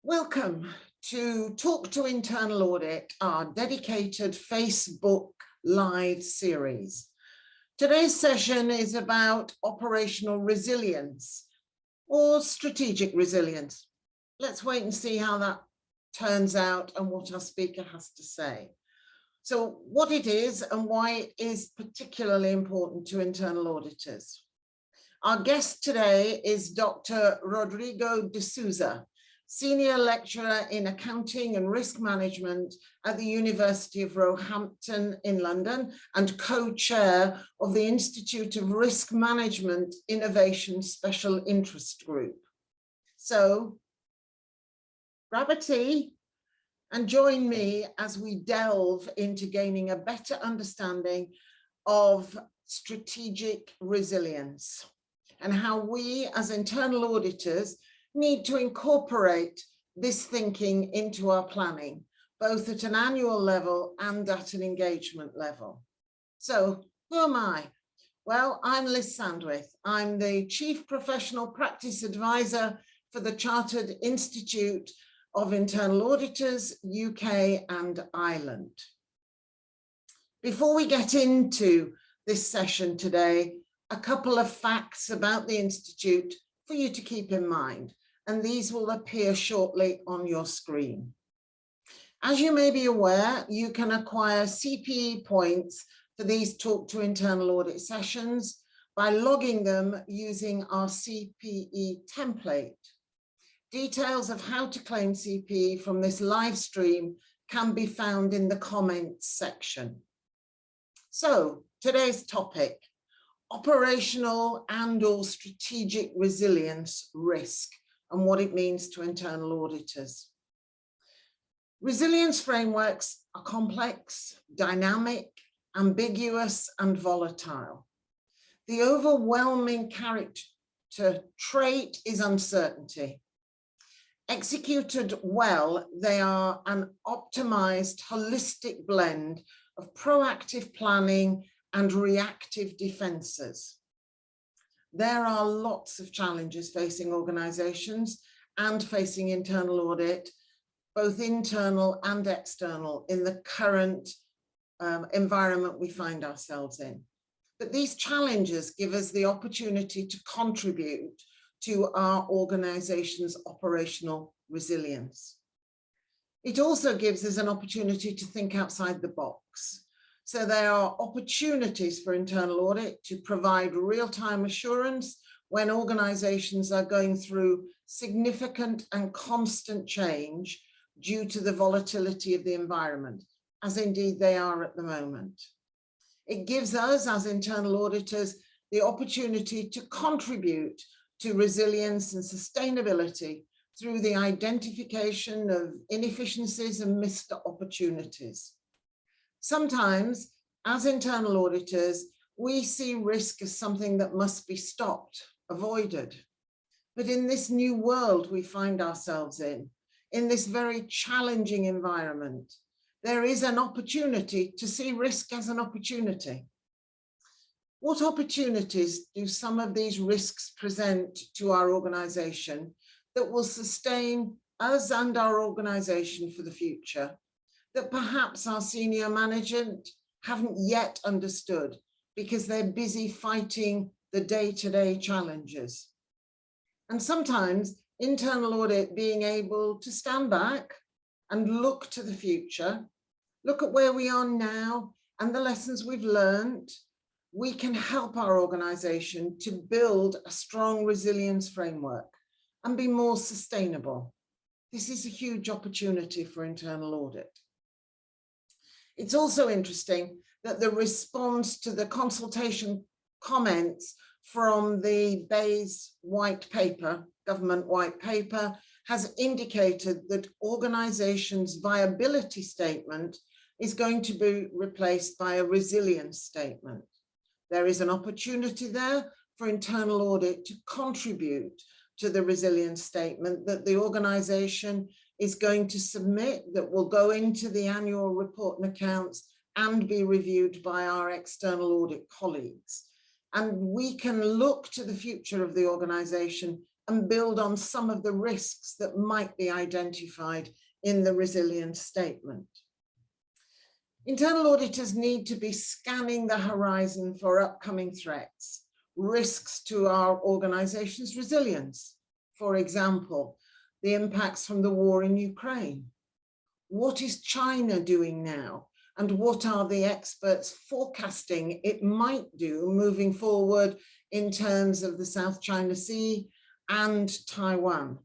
Welcome to Talk to Internal Audit, our dedicated Facebook Live series. Today's session is about operational resilience or strategic resilience. Let's wait and see how that turns out and what our speaker has to say. So what it is and why it is particularly important to internal auditors. Our guest today is Dr. Rodrigo Souza, Senior Lecturer in Accounting and Risk Management at the University of Roehampton in London and co-chair of the Institute of Risk Management Innovation Special Interest Group. So grab a tea and join me as we delve into gaining a better understanding of strategic resilience and how we as internal auditors need to incorporate this thinking into our planning, both at an annual level and at an engagement level. So who am I? Well, I'm Liz Sandwith. I'm the Chief Professional Practice Advisor for the Chartered Institute of Internal Auditors, UK and Ireland. Before we get into this session today, a couple of facts about the Institute for you to keep in mind, and these will appear shortly on your screen. As you may be aware, you can acquire CPE points for these Talk to Internal Audit sessions by logging them using our CPE template. Details of how to claim CPE from this live stream can be found in the comments section. So today's topic, operational and/or strategic resilience risk, and what it means to internal auditors. Resilience frameworks are complex, dynamic, ambiguous, and volatile. The overwhelming character trait is uncertainty. Executed well, they are an optimized, holistic blend of proactive planning and reactive defenses. There are lots of challenges facing organizations and facing internal audit, both internal and external, in the current environment we find ourselves in. But these challenges give us the opportunity to contribute to our organization's operational resilience. It also gives us an opportunity to think outside the box. So there are opportunities for internal audit to provide real-time assurance when organizations are going through significant and constant change due to the volatility of the environment, as indeed they are at the moment. It gives us as internal auditors the opportunity to contribute to resilience and sustainability through the identification of inefficiencies and missed opportunities. Sometimes, as internal auditors, we see risk as something that must be stopped, avoided. But in this new world we find ourselves in this very challenging environment, there is an opportunity to see risk as an opportunity. What opportunities do some of these risks present to our organization that will sustain us and our organization for the future, that perhaps our senior management haven't yet understood because they're busy fighting the day-to-day challenges? And sometimes internal audit being able to stand back and look to the future, look at where we are now and the lessons we've learned, we can help our organization to build a strong resilience framework and be more sustainable. This is a huge opportunity for internal audit. It's also interesting that the response to the consultation comments from the BEIS white paper, government white paper, has indicated that organizations' viability statement is going to be replaced by a resilience statement. There is an opportunity there for internal audit to contribute to the resilience statement that the organization is going to submit, that will go into the annual report and accounts and be reviewed by our external audit colleagues. And we can look to the future of the organization and build on some of the risks that might be identified in the resilience statement. Internal auditors need to be scanning the horizon for upcoming threats, risks to our organization's resilience. For example, the impacts from the war in Ukraine. What is China doing now? And what are the experts forecasting it might do moving forward in terms of the South China Sea and Taiwan?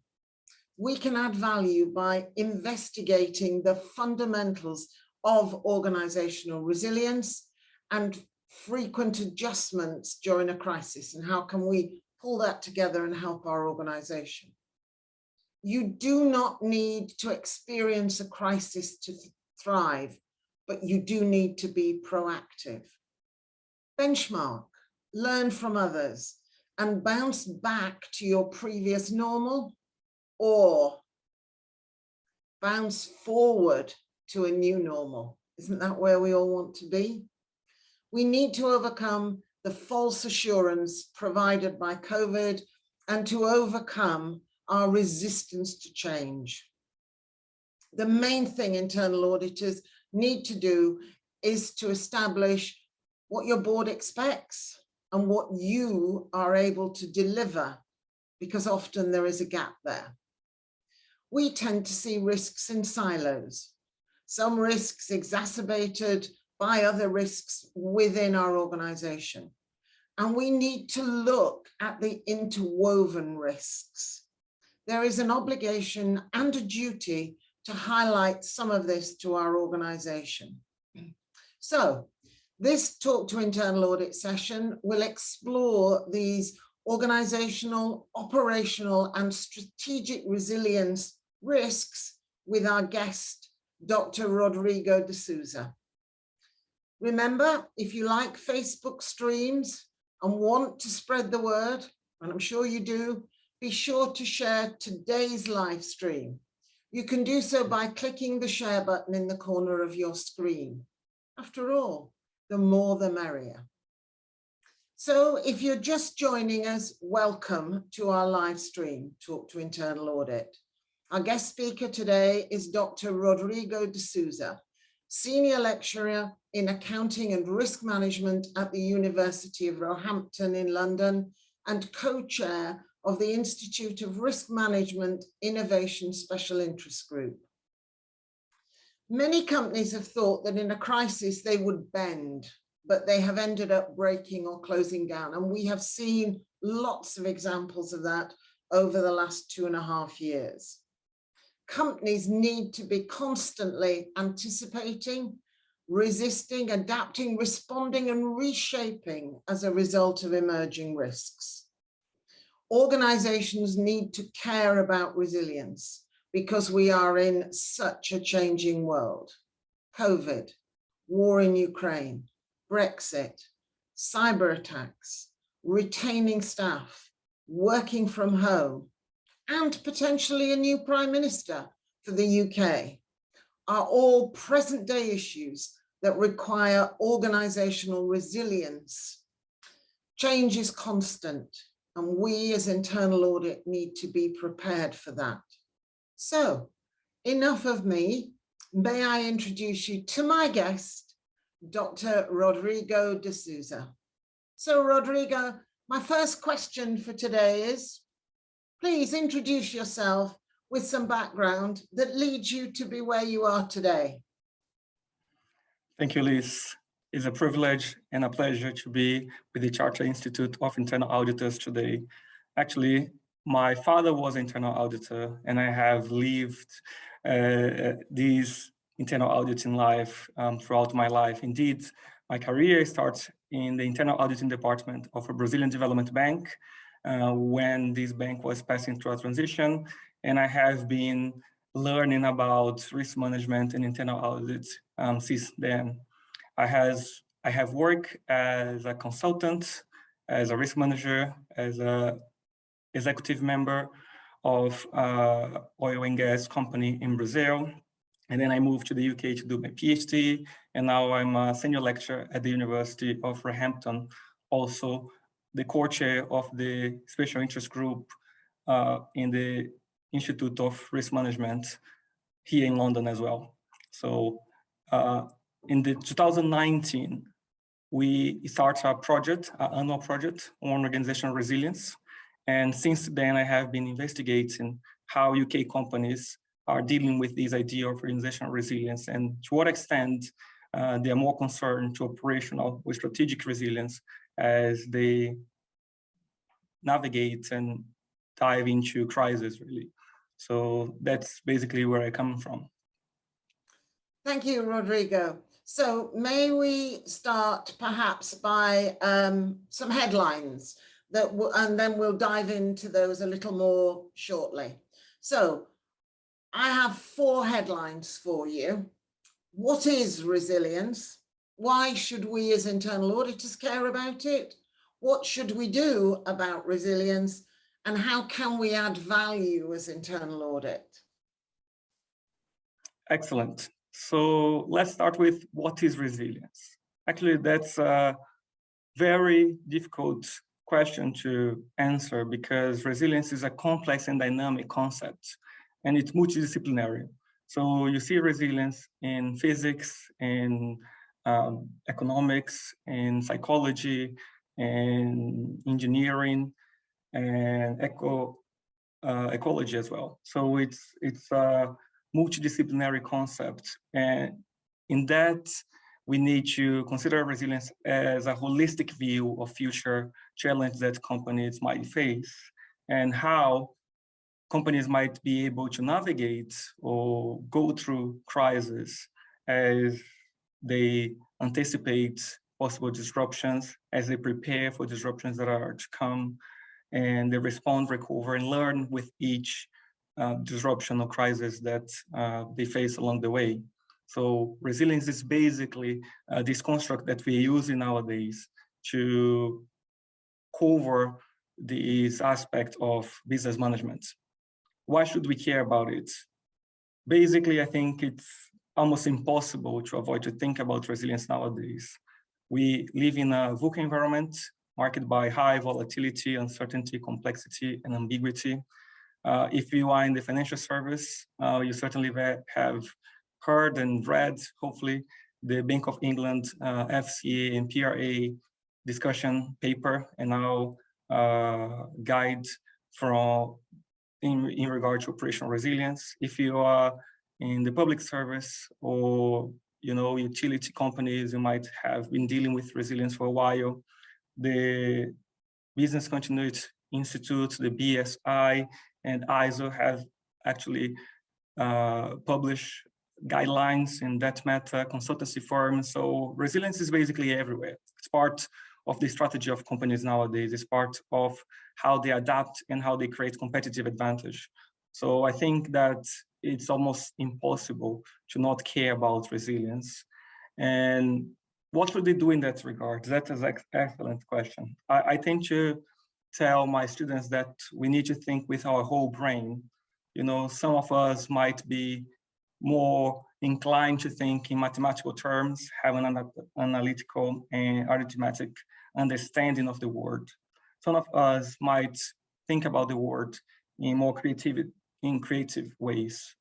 We can add value by investigating the fundamentals of organizational resilience and frequent adjustments during a crisis, and how can we pull that together and help our organization. You do not need to experience a crisis to thrive, but you do need to be proactive. Benchmark, learn from others, and bounce back to your previous normal, or bounce forward to a new normal. Isn't that where we all want to be? We need to overcome the false assurance provided by COVID and to overcome our resistance to change. The main thing internal auditors need to do is to establish what your board expects and what you are able to deliver, because often there is a gap there. We tend to see risks in silos, some risks exacerbated by other risks within our organization. And we need to look at the interwoven risks. There is an obligation and a duty to highlight some of this to our organization. So this Talk to Internal Audit session will explore these organizational, operational, and strategic resilience risks with our guest, Dr. Rodrigo Souza. Remember, if you like Facebook streams and want to spread the word, and I'm sure you do, be sure to share today's live stream. You can do so by clicking the share button in the corner of your screen. After all, the more the merrier. So if you're just joining us, welcome to our live stream, Talk to Internal Audit. Our guest speaker today is Dr. Rodrigo Souza, Senior Lecturer in Accounting and Risk Management at the University of Roehampton in London and co-chair of the Institute of Risk Management Innovation Special Interest Group. Many companies have thought that in a crisis they would bend, but they have ended up breaking or closing down. And we have seen lots of examples of that over the last 2.5 years. Companies need to be constantly anticipating, resisting, adapting, responding, and reshaping as a result of emerging risks. Organizations need to care about resilience because we are in such a changing world. COVID, war in Ukraine, Brexit, cyber attacks, retaining staff, working from home, and potentially a new Prime Minister for the UK are all present-day issues that require organizational resilience. Change is constant, and we as internal audit need to be prepared for that. So, enough of me. May I introduce you to my guest, Dr. Rodrigo Souza. So, Rodrigo, my first question for today is, please introduce yourself with some background that leads you to be where you are today. Thank you, Liz. It's a privilege and a pleasure to be with the Chartered Institute of Internal Auditors today. Actually, my father was an internal auditor, and I have lived these internal audits in life throughout my life. Indeed, my career starts in the internal auditing department of a Brazilian development bank when this bank was passing through a transition, and I have been learning about risk management and internal audits since then. I have worked as a consultant, as a risk manager, as an executive member of oil and gas company in Brazil. And then I moved to the UK to do my PhD. And now I'm a senior lecturer at the University of Roehampton, also the co-chair of the special interest group in the Institute of Risk Management here in London as well. So in the 2019, we started a project, an annual project on organizational resilience. And since then, I have been investigating how UK companies are dealing with this idea of organizational resilience and to what extent they are more concerned to operational or strategic resilience as they navigate and dive into crisis, really. So that's basically where I come from. Thank you, Rodrigo. So may we start perhaps by some headlines and then we'll dive into those a little more shortly. So I have 4 headlines for you. What is resilience? Why should we as internal auditors care about it? What should we do about resilience? And how can we add value as internal audit? Excellent. So let's start with what is resilience? Actually, that's a very difficult question to answer because resilience is a complex and dynamic concept and it's multidisciplinary. So you see resilience in physics, in economics, in psychology, in engineering, and ecology as well. So it's a multidisciplinary concept, and in that we need to consider resilience as a holistic view of future challenges that companies might face and how companies might be able to navigate or go through crises as they anticipate possible disruptions, as they prepare for disruptions that are to come, and they respond, recover, and learn with each disruption or crisis that they face along the way. So resilience is basically this construct that we use nowadays to cover this aspect of business management. Why should we care about it? Basically, I think it's almost impossible to avoid to think about resilience nowadays. We live in a VUCA environment marked by high volatility, uncertainty, complexity, and ambiguity. If you are in the financial service, you certainly have heard and read, hopefully, the Bank of England, FCA and PRA discussion paper and now guide in regard to operational resilience. If you are in the public service or utility companies, you might have been dealing with resilience for a while. The Business Continuity Institute, the BSI, and ISO have actually published guidelines in that matter, consultancy firms. So resilience is basically everywhere. It's part of the strategy of companies nowadays. It's part of how they adapt and how they create competitive advantage. So I think that it's almost impossible to not care about resilience. And what should they do in that regard? That is an excellent question. I tend to tell my students that we need to think with our whole brain. Some of us might be more inclined to think in mathematical terms, have an analytical and arithmetic understanding of the world. Some of us might think about the world in more creative ways,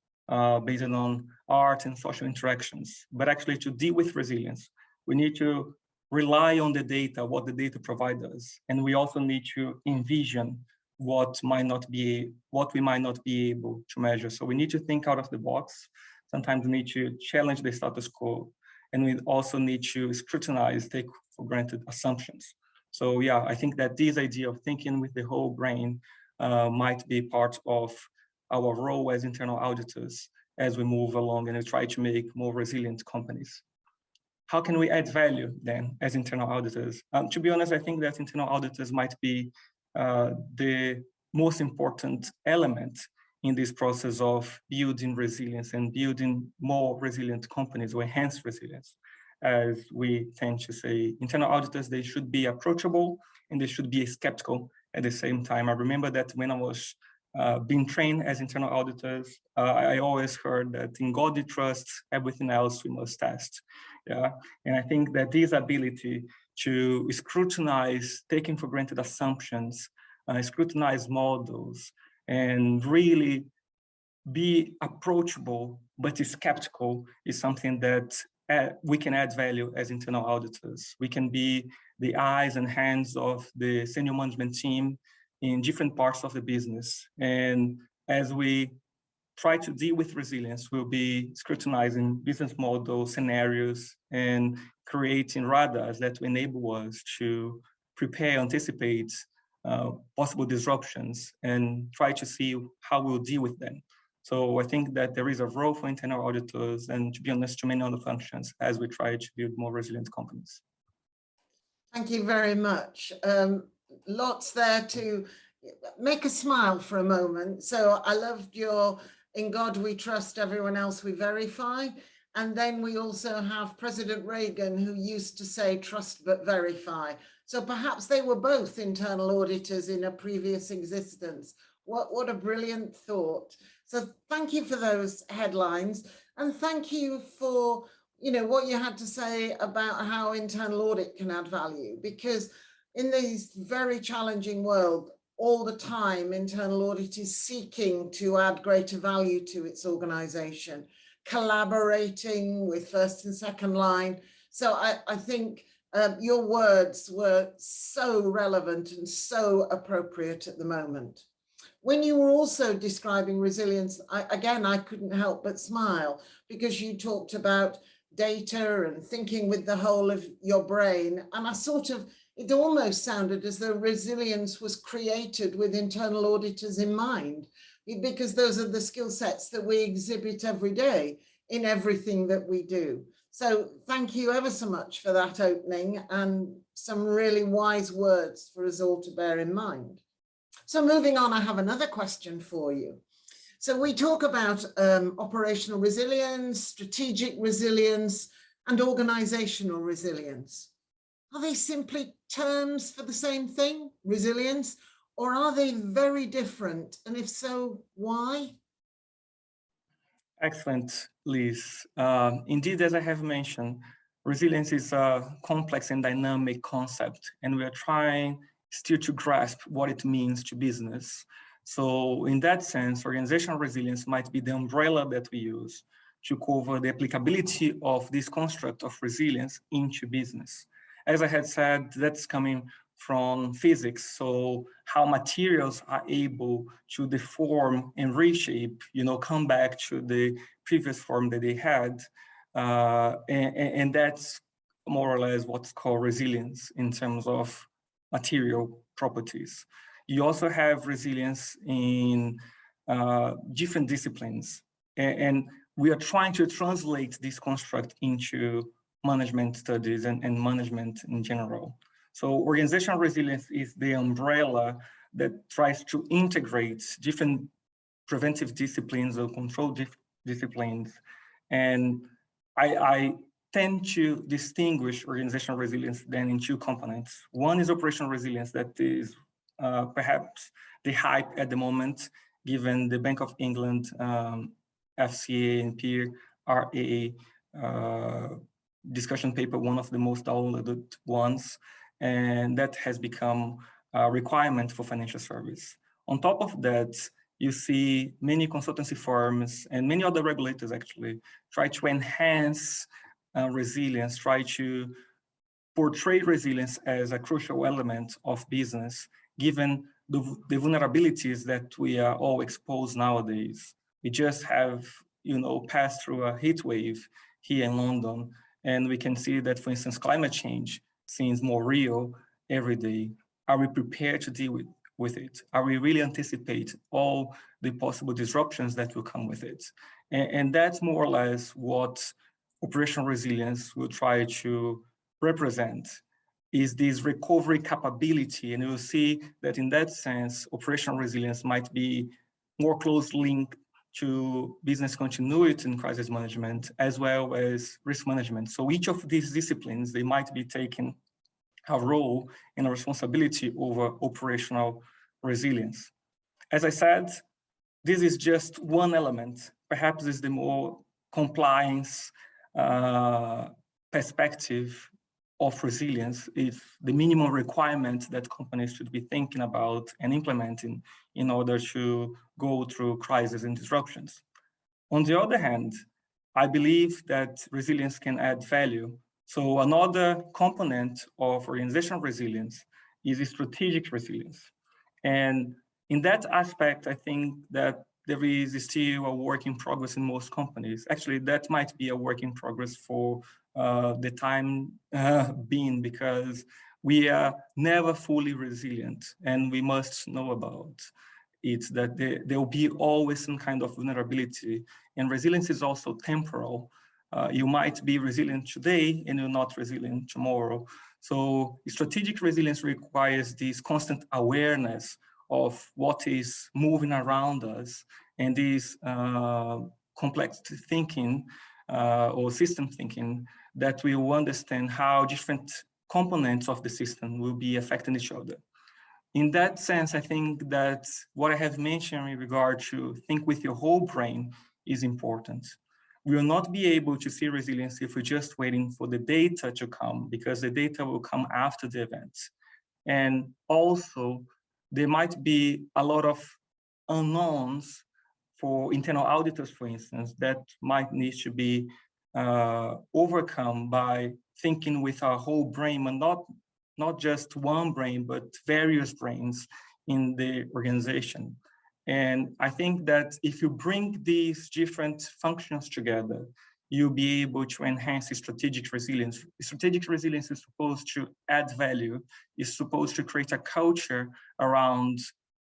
based on art and social interactions. But actually, to deal with resilience, we need to rely on the data, what the data provides us, and we also need to envision what we might not be able to measure. So we need to think out of the box. Sometimes we need to challenge the status quo, and we also need to scrutinize, take for granted assumptions. So yeah, I think that this idea of thinking with the whole brain might be part of our role as internal auditors as we move along and we try to make more resilient companies. How can we add value then as internal auditors? To be honest, I think that internal auditors might be the most important element in this process of building resilience and building more resilient companies or enhance resilience. As we tend to say, internal auditors, they should be approachable and they should be skeptical at the same time. I remember that when I was being trained as internal auditors, I always heard that in God we trust, everything else we must test. Yeah, and I think that this ability to scrutinize, taking for granted assumptions, scrutinize models, and really be approachable, but skeptical is something that we can add value as internal auditors. We can be the eyes and hands of the senior management team in different parts of the business. And as we try to deal with resilience, we'll be scrutinizing business model scenarios and creating radars that will enable us to prepare, anticipate possible disruptions and try to see how we'll deal with them. So I think that there is a role for internal auditors and, to be honest, to many other functions as we try to build more resilient companies. Thank you very much. Lots there to make a smile for a moment. So I loved your "in God we trust, everyone else we verify." And then we also have President Reagan, who used to say, "trust but verify." So perhaps they were both internal auditors in a previous existence. What a brilliant thought. So thank you for those headlines. And thank you for, what you had to say about how internal audit can add value, because in this very challenging world, all the time, internal audit is seeking to add greater value to its organization, collaborating with first and second line. So I think your words were so relevant and so appropriate at the moment. When you were also describing resilience, I couldn't help but smile, because you talked about data and thinking with the whole of your brain. And it almost sounded as though resilience was created with internal auditors in mind, because those are the skill sets that we exhibit every day in everything that we do. So thank you ever so much for that opening and some really wise words for us all to bear in mind. So moving on, I have another question for you. So we talk about operational resilience, strategic resilience, and organizational resilience. Are they simply terms for the same thing, resilience, or are they very different? And if so, why? Excellent, Liz. Indeed, as I have mentioned, resilience is a complex and dynamic concept, and we are trying still to grasp what it means to business. So in that sense, organizational resilience might be the umbrella that we use to cover the applicability of this construct of resilience into business. As I had said, that's coming from physics. So how materials are able to deform and reshape, come back to the previous form that they had. And that's more or less what's called resilience in terms of material properties. You also have resilience in different disciplines. And we are trying to translate this construct into management studies and management in general. So organizational resilience is the umbrella that tries to integrate different preventive disciplines or control disciplines. And I tend to distinguish organizational resilience then in two components. One is operational resilience, that is perhaps the hype at the moment, given the Bank of England, FCA and peer RAA discussion paper, one of the most downloaded ones, and that has become a requirement for financial service. On top of that, you see many consultancy firms and many other regulators actually try to enhance resilience, try to portray resilience as a crucial element of business, given the vulnerabilities that we are all exposed nowadays. We just have, passed through a heat wave here in London, and we can see that, for instance, climate change seems more real every day. Are we prepared to deal with it? Are we really anticipate all the possible disruptions that will come with it? And that's more or less what operational resilience will try to represent, is this recovery capability. And you'll see that in that sense, operational resilience might be more closely linked to business continuity and crisis management, as well as risk management. So each of these disciplines, they might be taking a role and a responsibility over operational resilience. As I said, this is just one element. Perhaps it's the more compliance perspective of resilience is the minimum requirement that companies should be thinking about and implementing in order to go through crises and disruptions. On the other hand, I believe that resilience can add value. So another component of organizational resilience is strategic resilience. And in that aspect, I think that there is still a work in progress in most companies. Actually, that might be a work in progress for the time being, because we are never fully resilient, and we must know about it, that there will be always some kind of vulnerability, and resilience is also temporal. You might be resilient today and you're not resilient tomorrow. So strategic resilience requires this constant awareness of what is moving around us, and this complex thinking or system thinking that will understand how different components of the system will be affecting each other. In that sense, I think that what I have mentioned in regard to think with your whole brain is important. We will not be able to see resilience if we're just waiting for the data to come, because the data will come after the event. And also, there might be a lot of unknowns for internal auditors, for instance, that might need to be overcome by thinking with our whole brain, and not just one brain, but various brains in the organization. And I think that if you bring these different functions together, you'll be able to enhance strategic resilience. Strategic resilience is supposed to add value, is supposed to create a culture around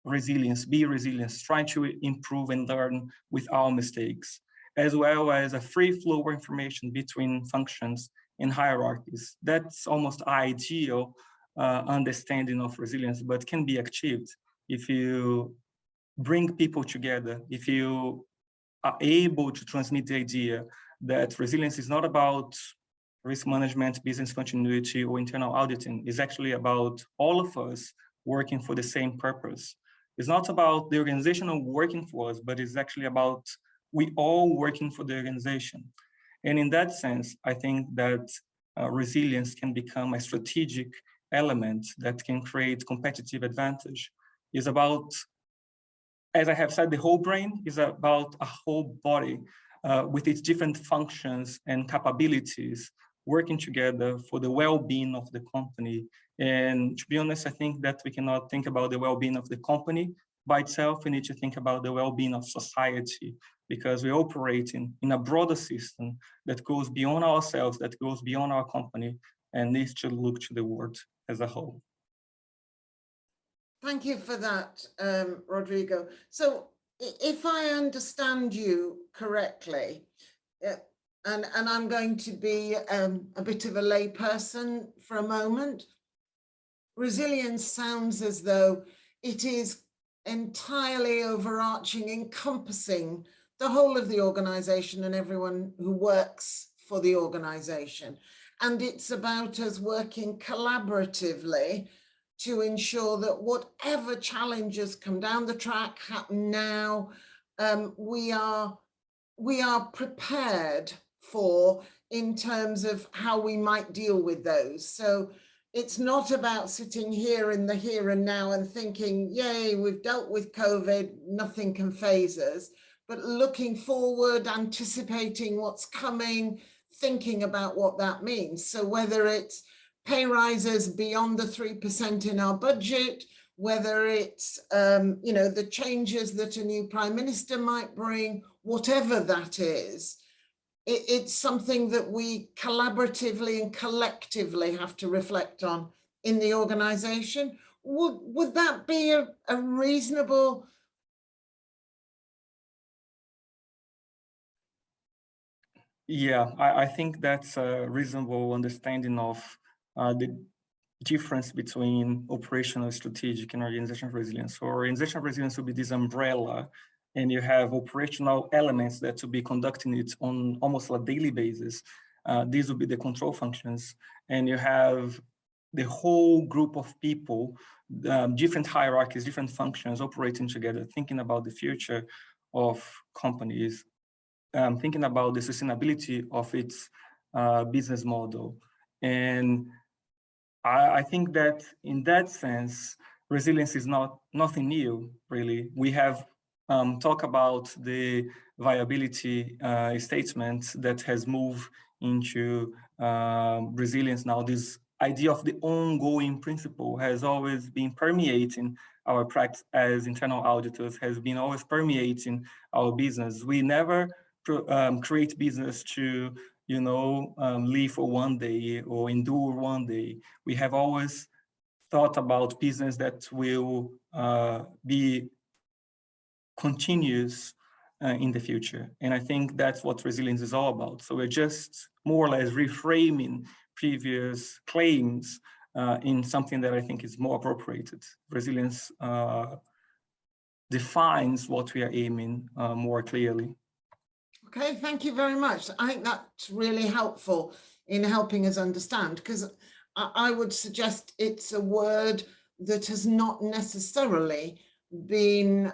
resilience, be resilient, trying to improve and learn with our mistakes, as well as a free flow of information between functions and hierarchies. That's almost ideal understanding of resilience, but can be achieved if you bring people together, if you are able to transmit the idea that resilience is not about risk management, business continuity, or internal auditing. It's actually about all of us working for the same purpose. It's not about the organization working for us, but it's actually about we all working for the organization. And in that sense, I think that resilience can become a strategic element that can create competitive advantage. It's about, as I have said, the whole brain is about a whole body with its different functions and capabilities working together for the well-being of the company. And to be honest, I think that we cannot think about the well-being of the company by itself. We need to think about the well-being of society, because we're operating in a broader system that goes beyond ourselves, that goes beyond our company, and needs to look to the world as a whole. Thank you for that, Rodrigo. So if I understand you correctly, and I'm going to be a bit of a lay person for a moment, resilience sounds as though it is entirely overarching, encompassing the whole of the organization and everyone who works for the organization. And it's about us working collaboratively to ensure that whatever challenges come down the track, happen now, we are prepared for in terms of how we might deal with those. So it's not about sitting here in the here and now and thinking, yay, we've dealt with COVID, nothing can faze us, but looking forward, anticipating what's coming, thinking about what that means. So whether it's pay rises beyond the 3% in our budget, whether it's the changes that a new prime minister might bring, whatever that is, it's something that we collaboratively and collectively have to reflect on in the organization. Would that be a reasonable? Yeah, I think that's a reasonable understanding of the difference between operational, strategic, and organizational resilience. So organizational resilience will be this umbrella, and you have operational elements that will be conducting it on almost a daily basis. These will be the control functions, and you have the whole group of people, different hierarchies, different functions operating together, thinking about the future of companies, thinking about the sustainability of its business model. And I think that in that sense, resilience is nothing new, really. We have talked about the viability statement that has moved into resilience now. This idea of the ongoing principle has always been permeating our practice as internal auditors, has been always permeating our business. We never create business to live for one day or endure one day. We have always thought about business that will be continuous in the future. And I think that's what resilience is all about. So we're just more or less reframing previous claims in something that I think is more appropriate. Resilience defines what we are aiming more clearly. Okay, thank you very much. I think that's really helpful in helping us understand, because I would suggest it's a word that has not necessarily been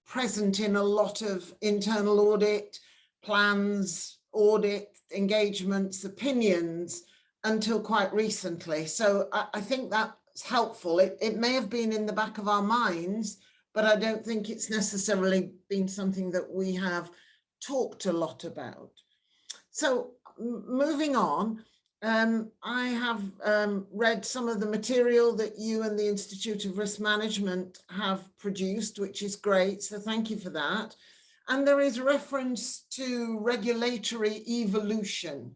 present in a lot of internal audit plans, audit engagements, opinions until quite recently. So I think that's helpful. It may have been in the back of our minds, but I don't think it's necessarily been something that we have talked a lot about. So moving on, I have read some of the material that you and the Institute of Risk Management have produced, which is great. So thank you for that. And there is reference to regulatory evolution.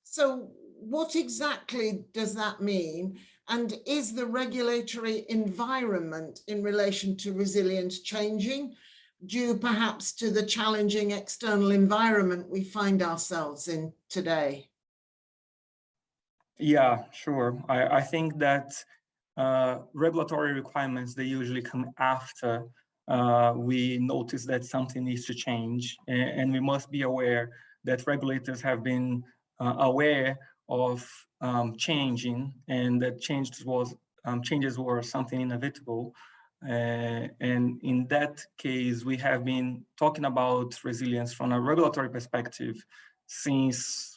So what exactly does that mean? And is the regulatory environment in relation to resilience changing, due perhaps to the challenging external environment we find ourselves in today? Yeah, sure. I think that regulatory requirements, they usually come after we notice that something needs to change. And we must be aware that regulators have been aware of changing, and that changes were something inevitable. And in that case, we have been talking about resilience from a regulatory perspective since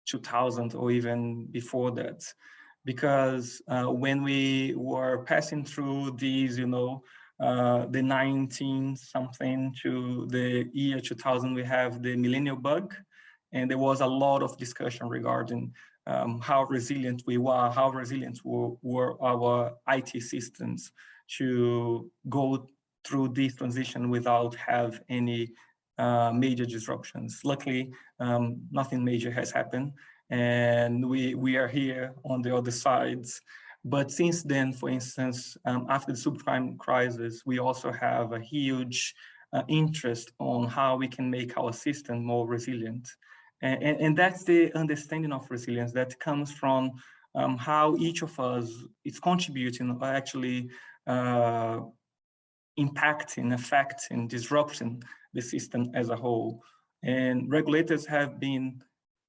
2000 or even before that, because when we were passing through these, the 19 something to the year 2000, we have the millennial bug, and there was a lot of discussion regarding how resilient we were, how resilient were our IT systems to go through this transition without have any major disruptions. Luckily, nothing major has happened, and we are here on the other sides. But since then, for instance, after the subprime crisis, we also have a huge interest on how we can make our system more resilient. And that's the understanding of resilience that comes from how each of us is contributing, or actually impacting, affecting, disrupting the system as a whole. And regulators have been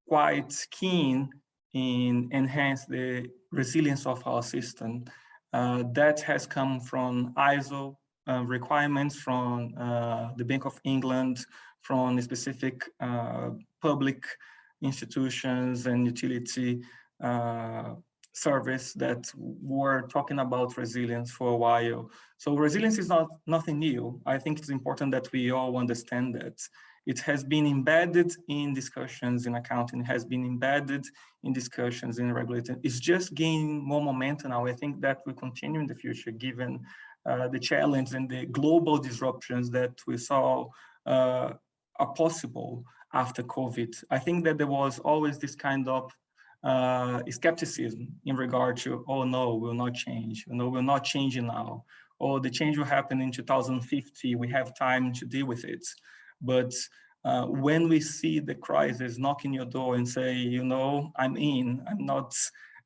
quite keen in enhance the resilience of our system. That has come from ISO requirements, from the Bank of England, from specific public institutions and utility service that were talking about resilience for a while. So resilience is nothing new. I think it's important that we all understand that. It has been embedded in discussions in accounting, has been embedded in discussions in regulation. It's just gaining more momentum now. I think that will continue in the future, given the challenge and the global disruptions that we saw are possible after COVID. I think that there was always this kind of skepticism in regard to, oh no, we'll not change. We're not changing now. Or the change will happen in 2050. We have time to deal with it. But when we see the crisis knocking your door and say, I'm not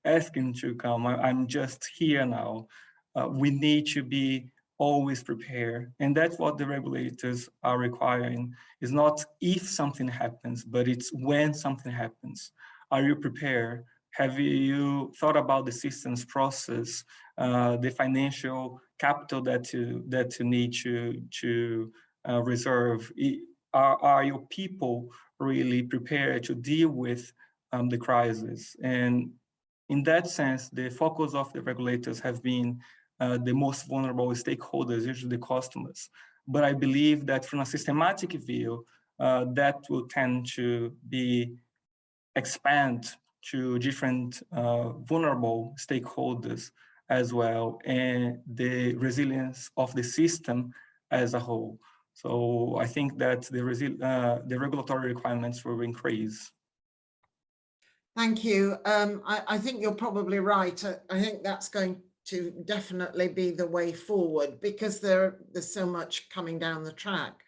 asking to come, I'm just here now. We need to be always prepared. And that's what the regulators are requiring. It's not if something happens, but it's when something happens. Are you prepared? Have you thought about the systems process, the financial capital that you need to reserve? Are your people really prepared to deal with the crisis? And in that sense, the focus of the regulators have been the most vulnerable stakeholders, usually the customers. But I believe that from a systematic view, that will tend to be expand to different vulnerable stakeholders as well, and the resilience of the system as a whole. So I think that the regulatory requirements will increase. Thank you. I think you're probably right. I think that's going to definitely be the way forward, because there's so much coming down the track.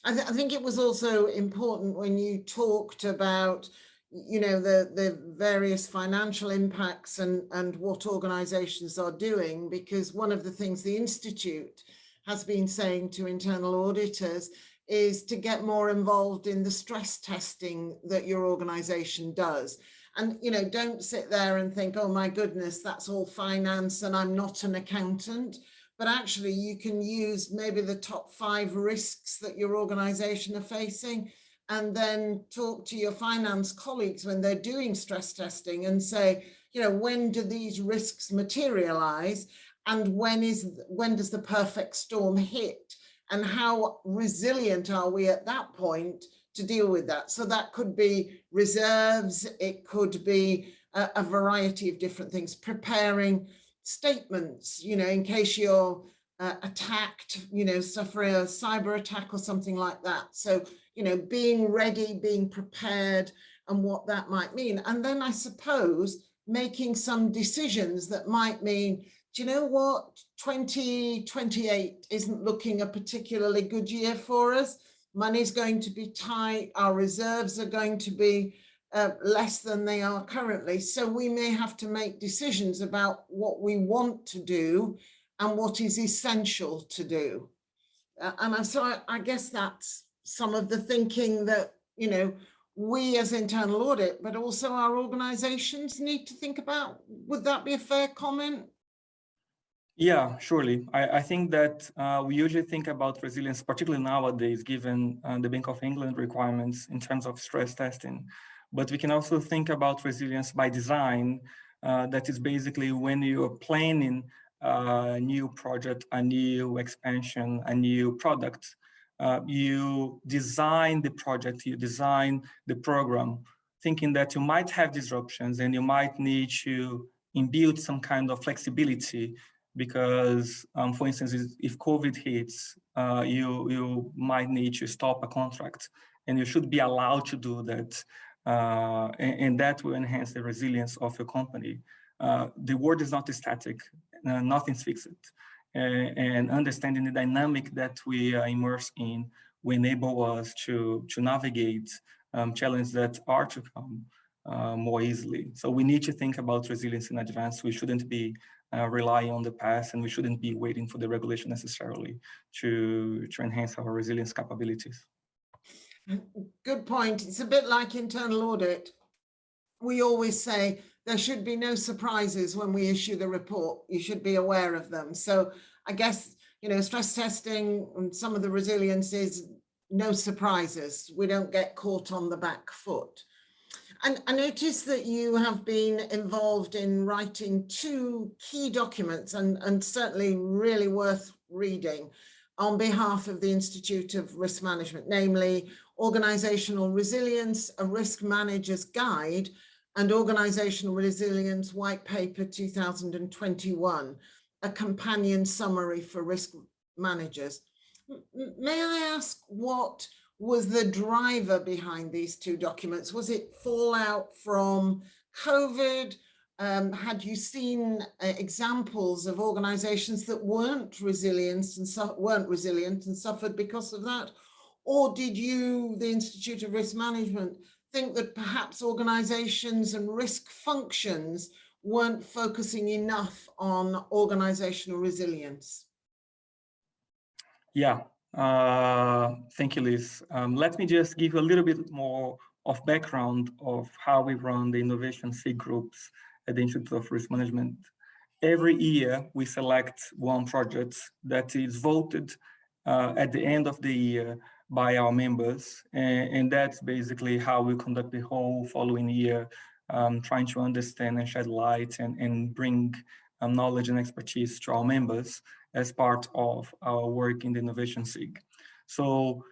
I think it was also important when you talked about, you know, the various financial impacts and what organizations are doing, because one of the things the Institute has been saying to internal auditors is to get more involved in the stress testing that your organization does. And, you know, don't sit there and think, oh my goodness, that's all finance and I'm not an accountant. But actually you can use maybe the top 5 risks that your organization are facing, and then talk to your finance colleagues when they're doing stress testing and say, you know, when do these risks materialize, and when does the perfect storm hit, and how resilient are we at that point to deal with that? So that could be reserves, it could be a variety of different things, preparing statements, you know, in case you're attacked, you know, suffer a cyber attack or something like that. So, you know, being ready, being prepared, and what that might mean. And then I suppose making some decisions that might mean, do you know what, 2028 isn't looking a particularly good year for us. Money's going to be tight, our reserves are going to be less than they are currently. So we may have to make decisions about what we want to do and what is essential to do. So I guess that's some of the thinking that, you know, we as internal audit, but also our organizations need to think about. Would that be a fair comment? Yeah, surely. I think that we usually think about resilience, particularly nowadays, given the Bank of England requirements in terms of stress testing. But we can also think about resilience by design. That is basically when you're planning a new project, a new expansion, a new product. You design the project, you design the program, thinking that you might have disruptions and you might need to imbue some kind of flexibility, because, for instance, if COVID hits, you might need to stop a contract, and you should be allowed to do that. And that will enhance the resilience of your company. The world is not static, nothing's fixed. And understanding the dynamic that we are immersed in will enable us to navigate challenges that are to come more easily. So we need to think about resilience in advance. We shouldn't be relying on the past, and we shouldn't be waiting for the regulation necessarily to enhance our resilience capabilities. Good point. It's a bit like internal audit. We always say there should be no surprises when we issue the report. You should be aware of them. So I guess, you know, stress testing and some of the resilience is no surprises. We don't get caught on the back foot. And I noticed that you have been involved in writing 2 key documents, and certainly really worth reading, on behalf of the Institute of Risk Management, namely Organisational Resilience, a Risk Manager's Guide, and Organisational Resilience White Paper 2021, a companion summary for risk managers. May I ask what was the driver behind these 2 documents? Was it fallout from COVID? Had you seen examples of organizations that weren't resilient and suffered because of that? Or did you, the Institute of Risk Management, think that perhaps organizations and risk functions weren't focusing enough on organizational resilience? Yeah. Thank you, Liz. Let me just give you a little bit more of background of how we run the innovation C groups at the Institute of Risk Management. Every year, we select one project that is voted at the end of the year by our members. And that's basically how we conduct the whole following year trying to understand and shed light and bring knowledge and expertise to our members as part of our work in the Innovation SIG. So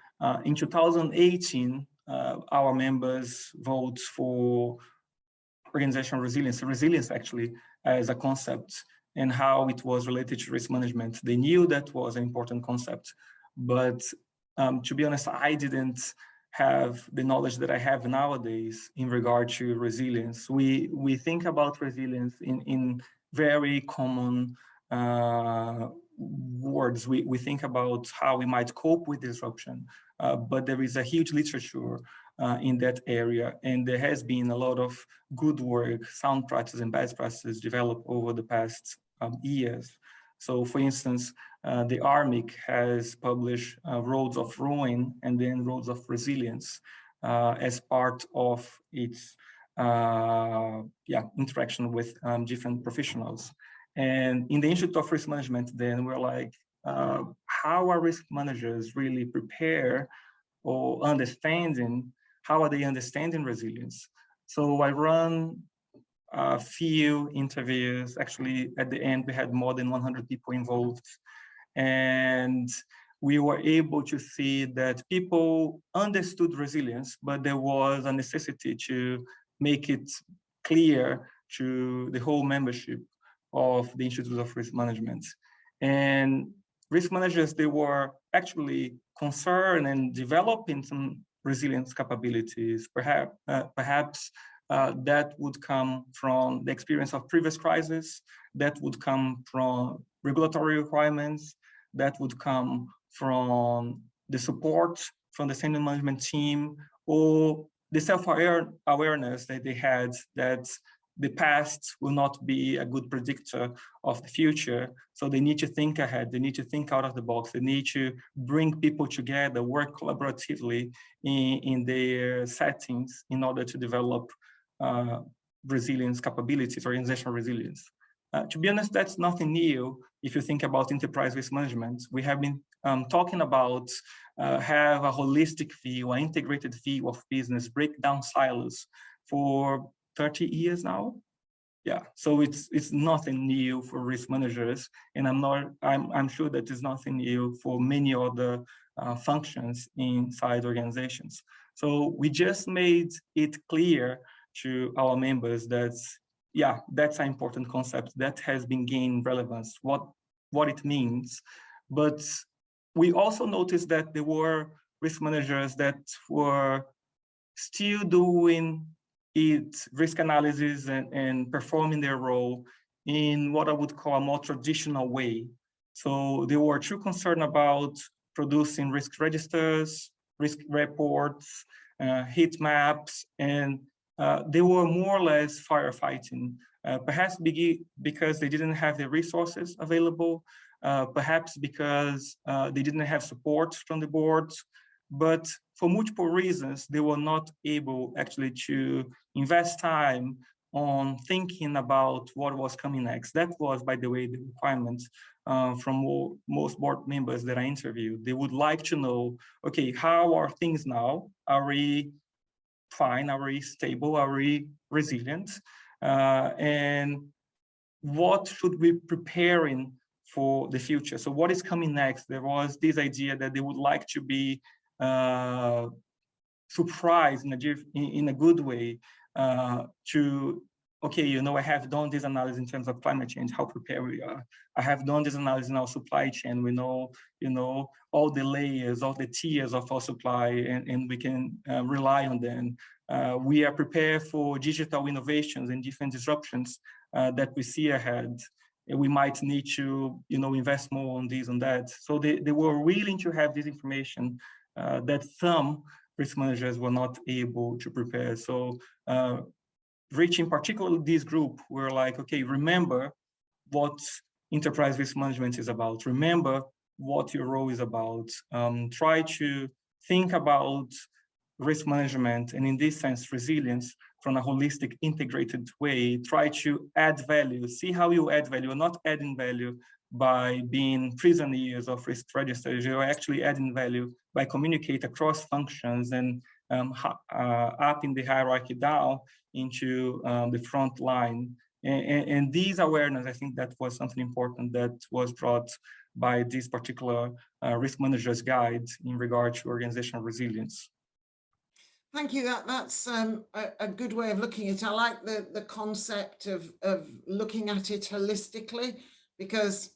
in 2018, our members voted for organizational resilience actually as a concept and how it was related to risk management. They knew that was an important concept, but to be honest, I didn't have the knowledge that I have nowadays in regard to resilience. We think about resilience in very common words. We think about how we might cope with disruption, but there is a huge literature in that area, and there has been a lot of good work, sound practices and best practices developed over the past years. So for instance, the ARMIC has published Roads of Ruin and then Roads of Resilience as part of its interaction with different professionals. And in the Institute of Risk Management, then we're like, how are risk managers really prepare or understanding, how are they understanding resilience? So I run a few interviews. Actually, at the end, we had more than 100 people involved. And we were able to see that people understood resilience, but there was a necessity to make it clear to the whole membership of the Institute of Risk Management. And risk managers, they were actually concerned and developing some resilience capabilities. Perhaps that would come from the experience of previous crises, that would come from regulatory requirements, that would come from the support from the senior management team, or the self-awareness that they had that the past will not be a good predictor of the future. So they need to think ahead, they need to think out of the box, they need to bring people together, work collaboratively in their settings in order to develop resilience capabilities, organizational resilience. To be honest, that's nothing new. If you think about enterprise risk management, we have been talking about have a holistic view, an integrated view of business, break down silos for 30 years now. Yeah, so it's nothing new for risk managers, and I'm sure that it's nothing new for many other functions inside organizations. So we just made it clear to our members that, yeah, that's an important concept that has been gaining relevance, what it means. But we also noticed that there were risk managers that were still doing risk analysis and performing their role in what I would call a more traditional way. So they were too concerned about producing risk registers, risk reports, heat maps, and they were more or less firefighting, perhaps because they didn't have the resources available, perhaps because they didn't have support from the board, but for multiple reasons, they were not able actually to invest time on thinking about what was coming next. That was, by the way, the requirement from most board members that I interviewed. They would like to know, okay, how are things now? Are we fine? Are we stable? Are we resilient? And what should we be preparing for the future? So what is coming next? There was this idea that they would like to be surprised in a good way to, okay, you know, I have done this analysis in terms of climate change, how prepared we are. I have done this analysis in our supply chain. We know, you know, all the layers, all the tiers of our supply, and we can rely on them. We are prepared for digital innovations and different disruptions that we see ahead. And we might need to, you know, invest more on this and that. So they were willing to have this information that some risk managers were not able to prepare. So reaching particularly this group, we're like, okay, remember what enterprise risk management is about. Remember what your role is about. Try to think about risk management, and in this sense, resilience, from a holistic, integrated way. Try to add value. See how you add value. You're not adding value by being prisoners of risk registers. You're actually adding value by communicate across functions and up in the hierarchy down into the front line. And these awareness, I think that was something important that was brought by this particular risk manager's guide in regard to organizational resilience. Thank you. That's a good way of looking at it. I like the concept of looking at it holistically, because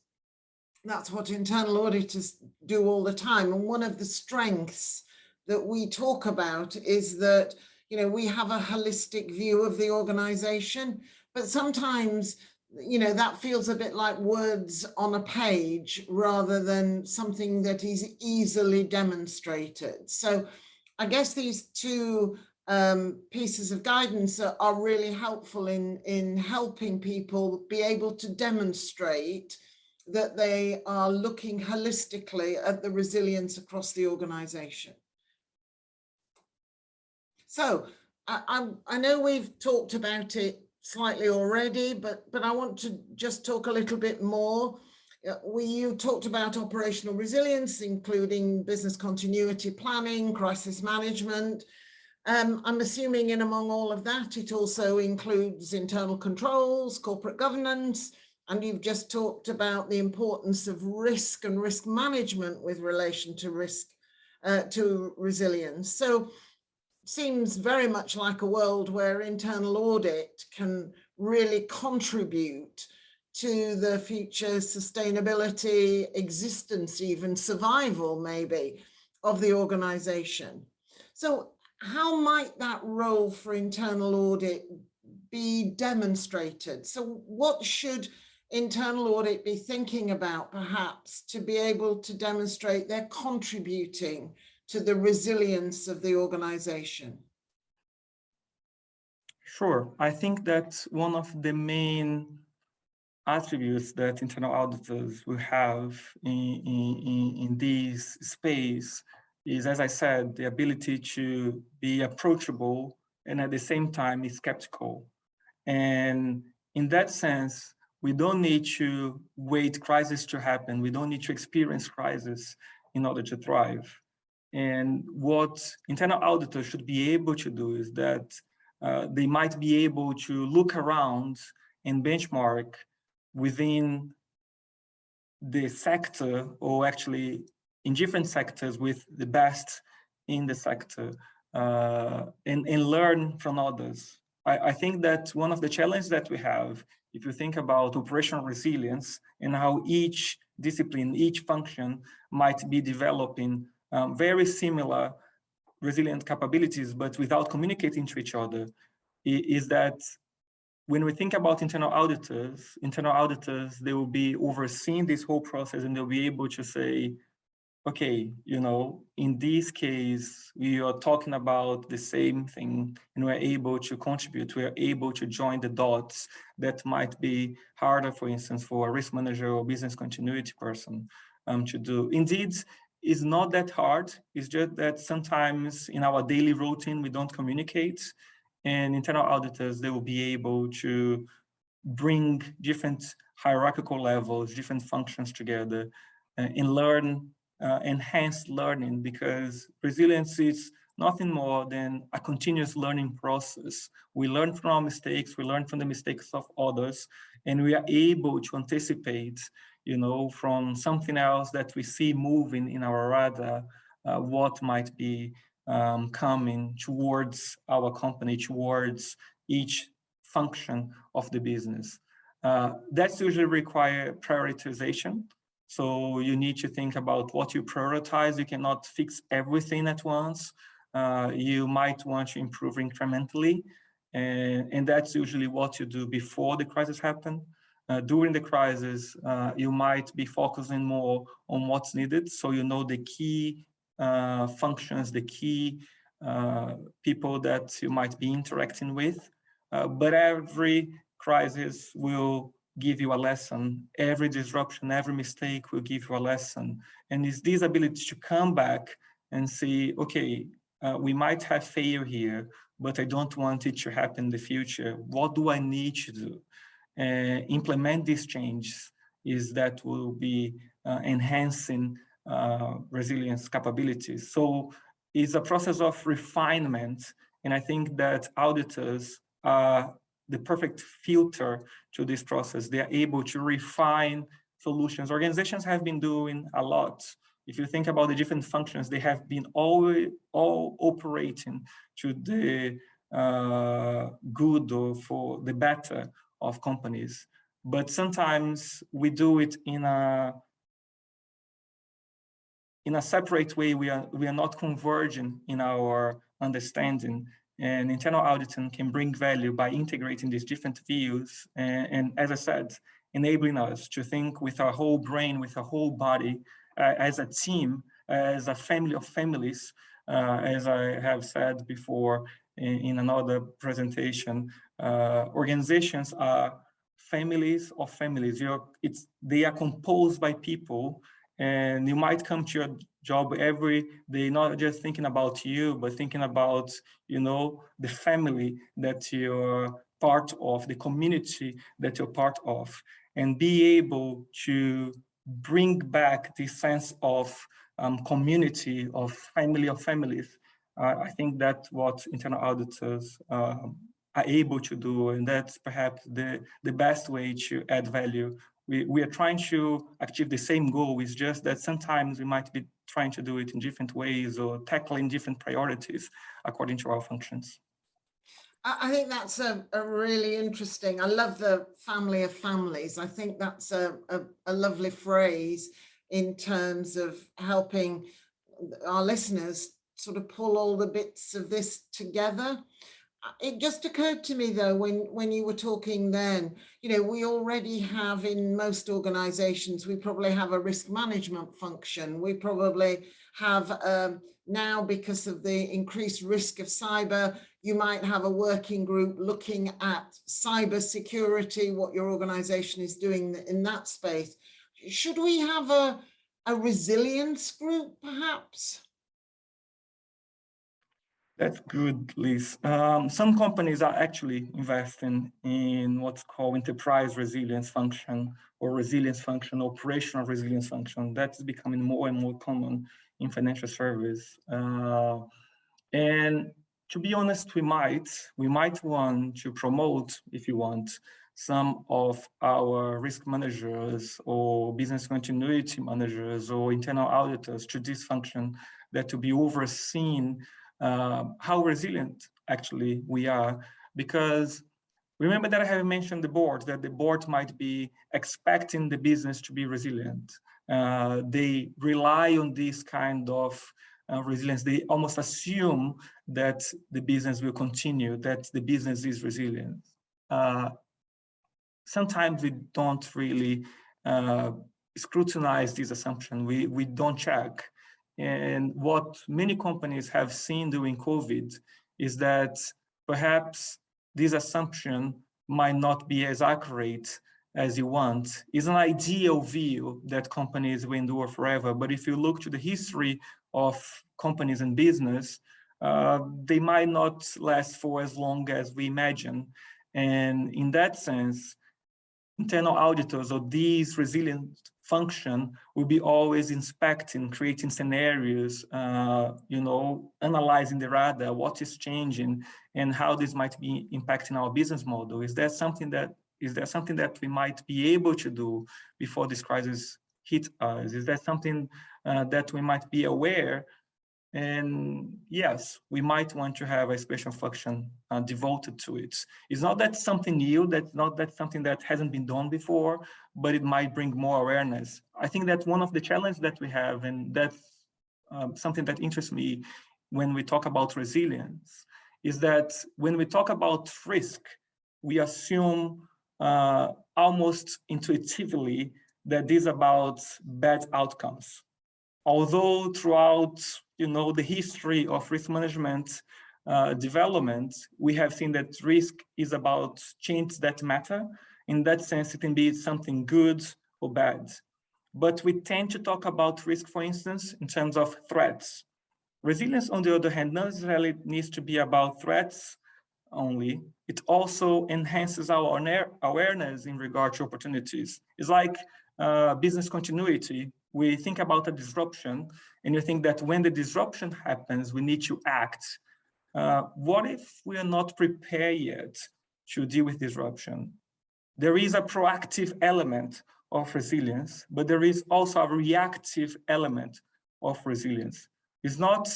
that's what internal auditors do all the time. And one of the strengths that we talk about is that, you know, we have a holistic view of the organization, but sometimes, you know, that feels a bit like words on a page rather than something that is easily demonstrated. So I guess these two pieces of guidance are really helpful in helping people be able to demonstrate that they are looking holistically at the resilience across the organization. So I know we've talked about it slightly already, but I want to just talk a little bit more. You talked about operational resilience, including business continuity planning, crisis management. I'm assuming in among all of that, it also includes internal controls, corporate governance, and you've just talked about the importance of risk and risk management with relation to risk, to resilience. So seems very much like a world where internal audit can really contribute to the future sustainability, existence, even survival maybe, of the organization. So how might that role for internal audit be demonstrated? So what should internal audit be thinking about perhaps to be able to demonstrate they're contributing to the resilience of the organization? Sure. I think that one of the main attributes that internal auditors will have in this space is, as I said, the ability to be approachable and at the same time be skeptical. And in that sense, we don't need to wait crisis to happen. We don't need to experience crisis in order to thrive. And what internal auditors should be able to do is that they might be able to look around and benchmark within the sector, or actually in different sectors with the best in the sector, and learn from others. I think that one of the challenges that we have, if you think about operational resilience and how each discipline, each function might be developing very similar resilient capabilities, but without communicating to each other, is that when we think about internal auditors, they will be overseeing this whole process, and they'll be able to say, okay, you know, in this case, we are talking about the same thing, and we're able to contribute, we're able to join the dots that might be harder, for instance, for a risk manager or business continuity person to do. Indeed, it's not that hard. It's just that sometimes in our daily routine, we don't communicate, and internal auditors, they will be able to bring different hierarchical levels, different functions together, and learn, enhanced learning, because resilience is nothing more than a continuous learning process. We learn from our mistakes, we learn from the mistakes of others, and we are able to anticipate, you know, from something else that we see moving in our radar, what might be coming towards our company, towards each function of the business. That's usually require prioritization. So you need to think about what you prioritize. You cannot fix everything at once. You might want to improve incrementally. And that's usually what you do before the crisis happens. During the crisis, you might be focusing more on what's needed. So you know the key functions, the key people that you might be interacting with. But every crisis will give you a lesson. Every disruption, every mistake will give you a lesson. And it's this ability to come back and say, okay, we might have failure here, but I don't want it to happen in the future. What do I need to do? Implement these changes is that will be enhancing resilience capabilities. So is a process of refinement. And I think that auditors are the perfect filter to this process. They are able to refine solutions. Organizations have been doing a lot. If you think about the different functions, they have been all operating to the good or for the better of companies. But sometimes we do it in a separate way. We are not converging in our understanding, and internal auditing can bring value by integrating these different views and as I said, enabling us to think with our whole brain, with our whole body, as a team, as a family of families, as I have said before in another presentation. Organizations are families of families. They are composed by people, and you might come to your job every day, not just thinking about you, but thinking about, the family that you're part of, the community that you're part of, and be able to bring back this sense of community, of family of families. I think that's what internal auditors are able to do, and that's perhaps the best way to add value. We are trying to achieve the same goal. It's just that sometimes we might be trying to do it in different ways or tackling different priorities according to our functions. I think that's a really interesting. I love the family of families. I think that's a lovely phrase in terms of helping our listeners sort of pull all the bits of this together. It just occurred to me though, when you were talking then, we already have in most organizations, we probably have a risk management function. We probably have now, because of the increased risk of cyber, you might have a working group looking at cyber security, what your organization is doing in that space. Should we have a resilience group perhaps? That's good, Liz. Some companies are actually investing in what's called enterprise resilience function or operational resilience function. That's becoming more and more common in financial service. And to be honest, we might want to promote, if you want, some of our risk managers or business continuity managers or internal auditors to this function, that to be overseen how resilient actually we are. Because remember that I have mentioned the board, that the board might be expecting the business to be resilient. They rely on this kind of resilience. They almost assume that the business will continue, that the business is resilient. Sometimes we don't really scrutinize this assumption. We don't check. And what many companies have seen during COVID is that perhaps this assumption might not be as accurate as you want. It's an ideal view that companies will endure forever. But if you look to the history of companies and business, they might not last for as long as we imagine. And in that sense, internal auditors or these resilient function will be always inspecting, creating scenarios, analyzing the radar, what is changing, and how this might be impacting our business model. Is there something that we might be able to do before this crisis hit us? Is there something that we might be aware? And yes, we might want to have a special function devoted to it. It's not that something new, that's not that something that hasn't been done before, but it might bring more awareness. I think that one of the challenges that we have, and that's something that interests me when we talk about resilience, is that when we talk about risk, we assume almost intuitively that this is about bad outcomes. Although throughout the history of risk management development, we have seen that risk is about changes that matter. In that sense, it can be something good or bad. But we tend to talk about risk, for instance, in terms of threats. Resilience, on the other hand, not necessarily needs to be about threats only. It also enhances our awareness in regard to opportunities. It's like business continuity. we think about a disruption, and you think that when the disruption happens, we need to act. What if we are not prepared yet to deal with disruption? There is a proactive element of resilience, but there is also a reactive element of resilience. It's not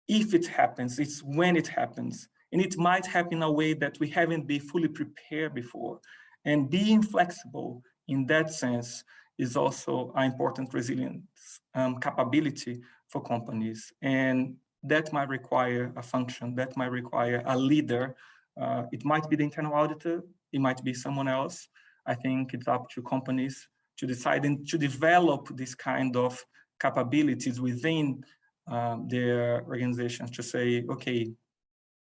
if it happens, it's when it happens. And it might happen in a way that we haven't been fully prepared before. And being flexible in that sense is also an important resilience capability for companies. And that might require a function, that might require a leader. It might be the internal auditor, it might be someone else. I think it's up to companies to decide and to develop this kind of capabilities within their organizations to say, okay,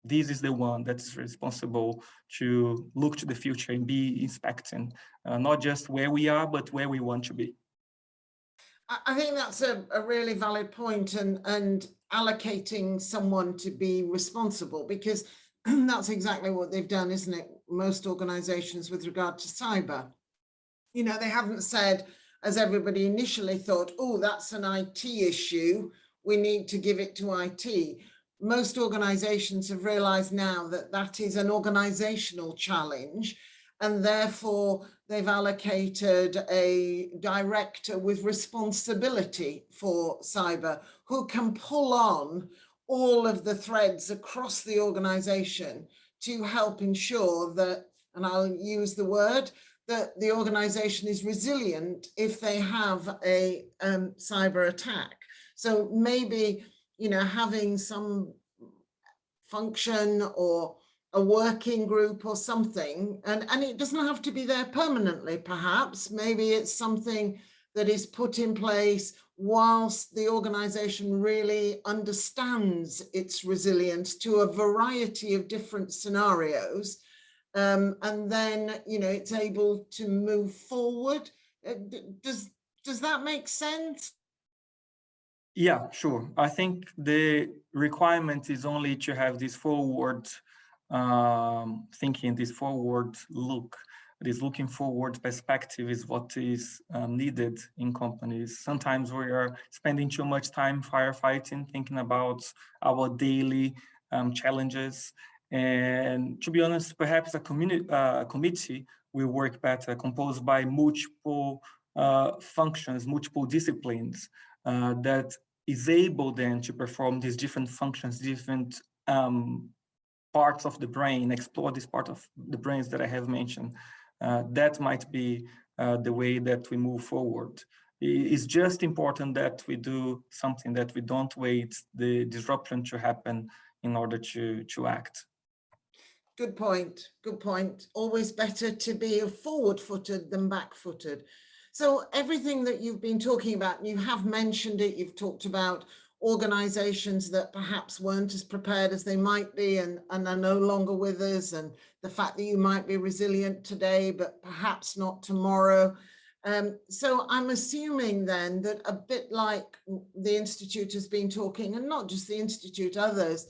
this is the one that is responsible to look to the future and be inspecting, not just where we are, but where we want to be. I think that's a really valid point, and allocating someone to be responsible, because that's exactly what they've done, isn't it? Most organizations with regard to cyber. You know, they haven't said, as everybody initially thought, oh, that's an IT issue, we need to give it to IT. Most organizations have realized now that that is an organizational challenge, and therefore they've allocated a director with responsibility for cyber who can pull on all of the threads across the organization to help ensure that, and I'll use the word, that the organization is resilient if they have a cyber attack. So maybe, you know, having some function or a working group or something, and it doesn't have to be there permanently, perhaps. Maybe it's something that is put in place whilst the organization really understands its resilience to a variety of different scenarios. And then, you know, it's able to move forward. Does that make sense? Yeah, sure. I think the requirement is only to have this forward thinking, this forward look. This looking forward perspective is what is needed in companies. Sometimes we are spending too much time firefighting, thinking about our daily challenges. And to be honest, perhaps a committee will work better, composed by multiple functions, multiple disciplines that is able then to perform these different functions, different parts of the brain, explore this part of the brains that I have mentioned. That might be the way that we move forward. It's just important that we do something, that we don't wait the disruption to happen in order to act. Good point. Good point. Always better to be forward-footed than back-footed. So everything that you've been talking about, and you have mentioned it, you've talked about organizations that perhaps weren't as prepared as they might be and are no longer with us, and the fact that you might be resilient today, but perhaps not tomorrow. So I'm assuming then that a bit like the Institute has been talking, and not just the Institute, others,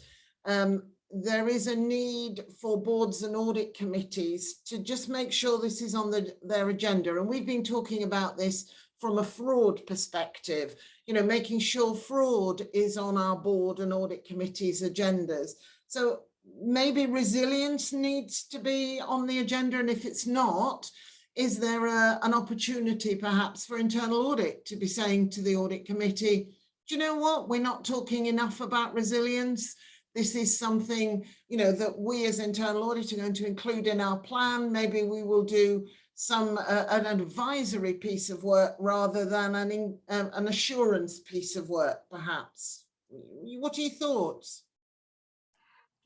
there is a need for boards and audit committees to just make sure this is on their agenda. And we've been talking about this from a fraud perspective, you know, making sure fraud is on our board and audit committees' agendas. So maybe resilience needs to be on the agenda. And if it's not, is there an opportunity perhaps for internal audit to be saying to the audit committee, do you know what, we're not talking enough about resilience. This is something, you know, that we as internal audit are going to include in our plan. Maybe we will do some an advisory piece of work rather than an assurance piece of work, perhaps. What are your thoughts?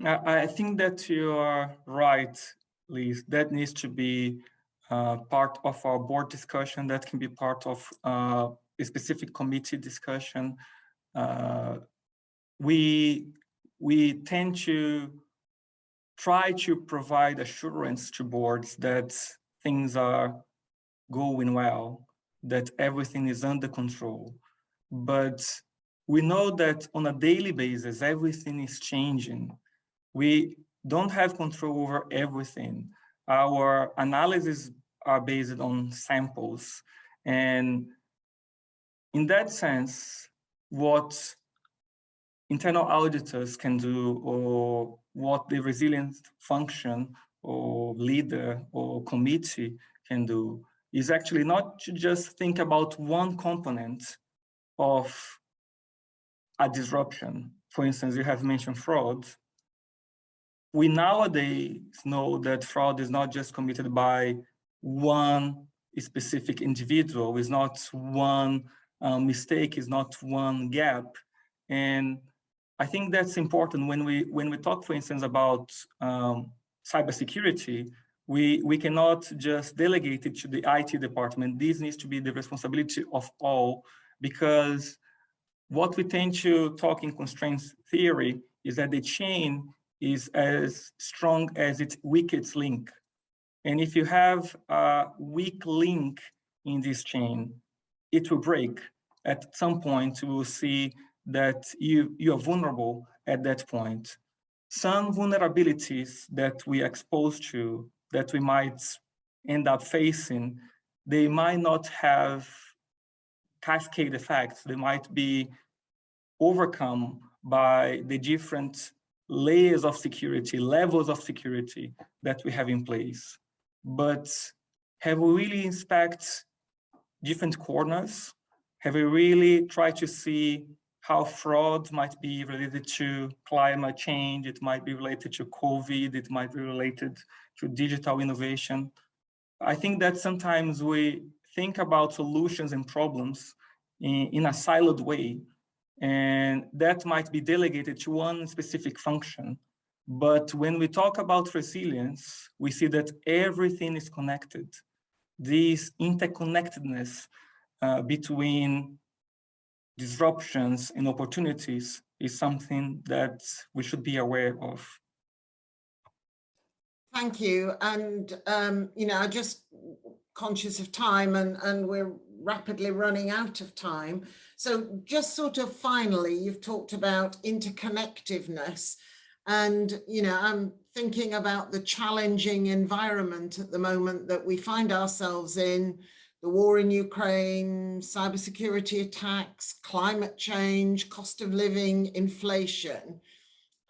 I think that you are right, Liz. That needs to be part of our board discussion. That can be part of a specific committee discussion. We tend to try to provide assurance to boards that things are going well, that everything is under control. But we know that on a daily basis, everything is changing. We don't have control over everything. Our analyses are based on samples, and in that sense, what internal auditors can do, or what the resilience function or leader or committee can do, is actually not to just think about one component of a disruption. For instance, you have mentioned fraud. We nowadays know that fraud is not just committed by one specific individual, is not one mistake, is not one gap. And I think that's important when we talk, for instance, about cybersecurity. We cannot just delegate it to the IT department. This needs to be the responsibility of all, because what we tend to talk in constraints theory is that the chain is as strong as its weakest link. And if you have a weak link in this chain, it will break. At some point, you will see that you are vulnerable at that point. Some vulnerabilities that we are exposed to, that we might end up facing, they might not have cascade effects. They might be overcome by the different layers of security, levels of security that we have in place. But have we really inspected different corners? Have we really tried to see how fraud might be related to climate change? It might be related to COVID. It might be related to digital innovation. I think that sometimes we think about solutions and problems in a siloed way, and that might be delegated to one specific function. But when we talk about resilience, we see that everything is connected. This interconnectedness between disruptions and opportunities is something that we should be aware of. Thank you. And, I'm just conscious of time, and we're rapidly running out of time. So just sort of finally, you've talked about interconnectedness, and, I'm thinking about the challenging environment at the moment that we find ourselves in: the war in Ukraine, cybersecurity attacks, climate change, cost of living, inflation.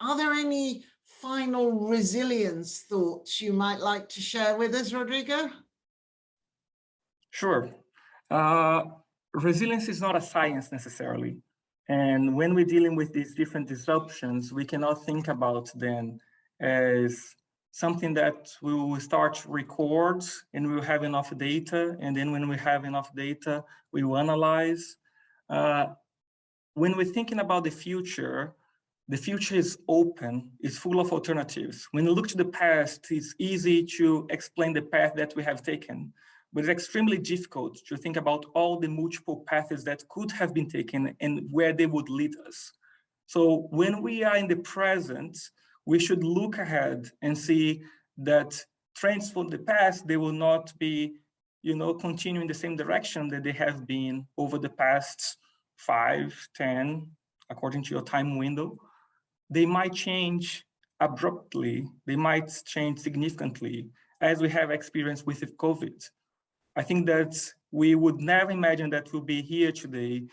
Are there any final resilience thoughts you might like to share with us, Rodrigo? Sure. Resilience is not a science necessarily. And when we're dealing with these different disruptions, we cannot think about them as something that we will start to record and we'll have enough data. And then when we have enough data, we will analyze. When we're thinking about the future is open, it's full of alternatives. When you look to the past, it's easy to explain the path that we have taken, but it's extremely difficult to think about all the multiple paths that could have been taken and where they would lead us. So when we are in the present, we should look ahead and see that trends from the past, they will not be, continuing the same direction that they have been over the past 5, 10, according to your time window. They might change abruptly, they might change significantly, as we have experienced with COVID. I think that we would never imagine that we'll be here today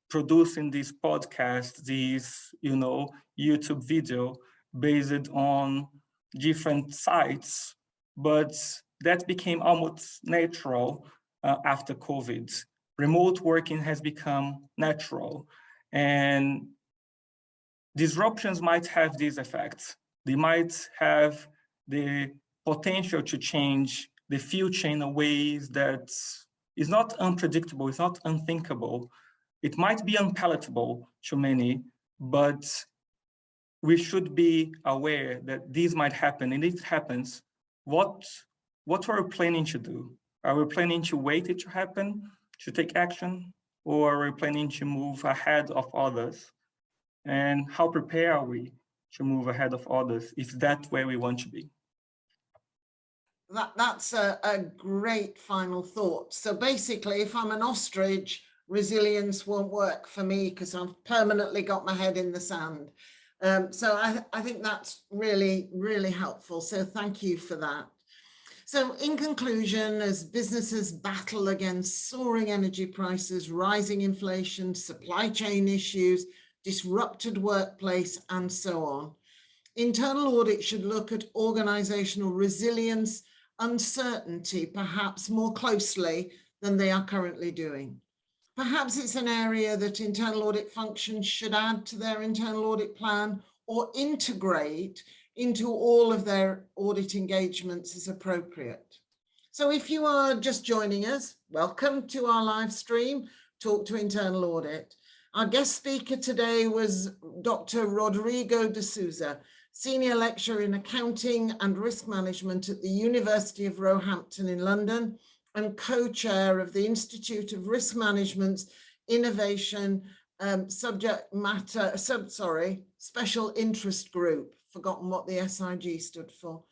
producing this podcast, this YouTube video based on different sites, but that became almost natural after COVID. Remote working has become natural, and disruptions might have these effects. They might have the potential to change the future in a ways that is not unpredictable, it's not unthinkable. It might be unpalatable to many, but we should be aware that these might happen. And if it happens, what are we planning to do? Are we planning to wait it to happen, to take action, or are we planning to move ahead of others? And how prepared are we to move ahead of others if that's where we want to be? That's a great final thought. So basically, if I'm an ostrich, resilience won't work for me because I've permanently got my head in the sand. So I think that's really, really helpful. So thank you for that. So in conclusion, as businesses battle against soaring energy prices, rising inflation, supply chain issues, disrupted workplace, and so on, internal audit should look at organizational resilience, uncertainty, perhaps more closely than they are currently doing. Perhaps it's an area that internal audit functions should add to their internal audit plan or integrate into all of their audit engagements as appropriate. So if you are just joining us, welcome to our live stream, Talk to Internal Audit. Our guest speaker today was Dr. Rodrigo Souza, Senior Lecturer in Accounting and Risk Management at the University of Roehampton in London and co-chair of the Institute of Risk Management's Innovation Special Interest Group. Forgotten what the SIG stood for.